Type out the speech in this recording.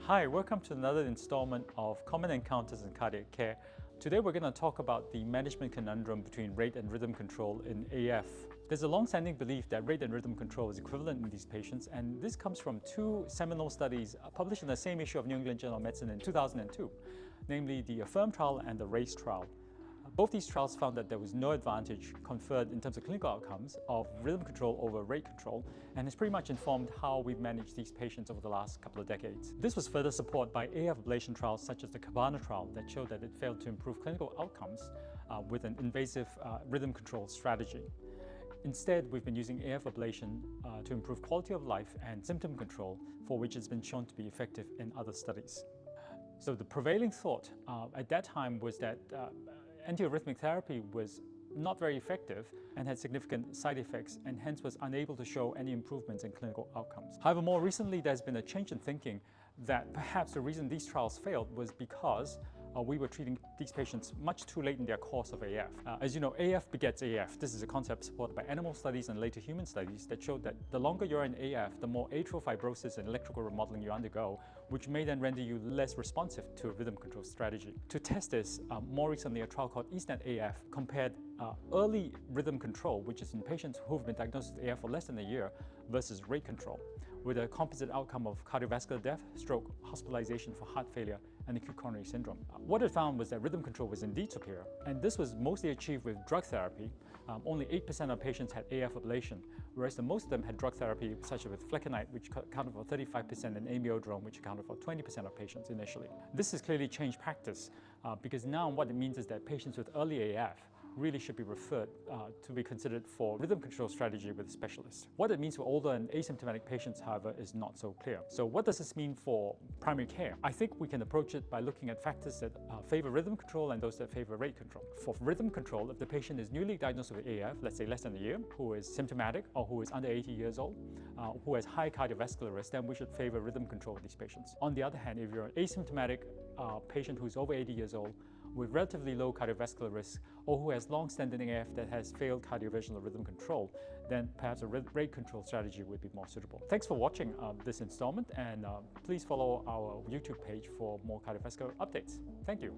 Hi, welcome to another installment of Common Encounters in Cardiac Care. Today we're going to talk about the management conundrum between rate and rhythm control in AF. There's a long-standing belief that rate and rhythm control is equivalent in these patients, and this comes from two seminal studies published in the same issue of New England Journal of Medicine in 2002, namely the AFFIRM trial and the RACE trial. Both these trials found that there was no advantage conferred in terms of clinical outcomes of rhythm control over rate control, and has pretty much informed how we've managed these patients over the last couple of decades. This was further supported by AF ablation trials such as the Cabana trial that showed that it failed to improve clinical outcomes with an invasive rhythm control strategy. Instead, we've been using AF ablation to improve quality of life and symptom control, for which it's been shown to be effective in other studies. So the prevailing thought at that time was that antiarrhythmic therapy was not very effective and had significant side effects, and hence was unable to show any improvements in clinical outcomes. However, more recently there's been a change in thinking that perhaps the reason these trials failed was because we were treating these patients much too late in their course of AF. As you know, AF begets AF. This is a concept supported by animal studies and later human studies that showed that the longer you're in AF, the more atrial fibrosis and electrical remodeling you undergo, which may then render you less responsive to a rhythm control strategy. To test this, more recently a trial called EastNet AF compared early rhythm control, which is in patients who've been diagnosed with AF for less than a year, versus rate control, with a composite outcome of cardiovascular death, stroke, hospitalization for heart failure, and acute coronary syndrome. What it found was that rhythm control was indeed superior, and this was mostly achieved with drug therapy. Only 8% of patients had AF ablation, whereas most of them had drug therapy, such as with flecainide, which accounted for 35%, and amiodarone, which accounted for 20% of patients initially. This has clearly changed practice, because now what it means is that patients with early AF really should be referred to be considered for rhythm control strategy with a specialist. What it means for older and asymptomatic patients, however, is not so clear. So what does this mean for primary care? I think we can approach it by looking at factors that favor rhythm control and those that favor rate control. For rhythm control, if the patient is newly diagnosed with AF, let's say less than a year, who is symptomatic or who is under 80 years old, who has high cardiovascular risk, then we should favor rhythm control with these patients. On the other hand, if you're an asymptomatic patient who's over 80 years old, with relatively low cardiovascular risk, or who has long-standing AF that has failed cardioversional rhythm control, then perhaps a rate control strategy would be more suitable. Thanks for watching this installment, and please follow our YouTube page for more cardiovascular updates. Thank you.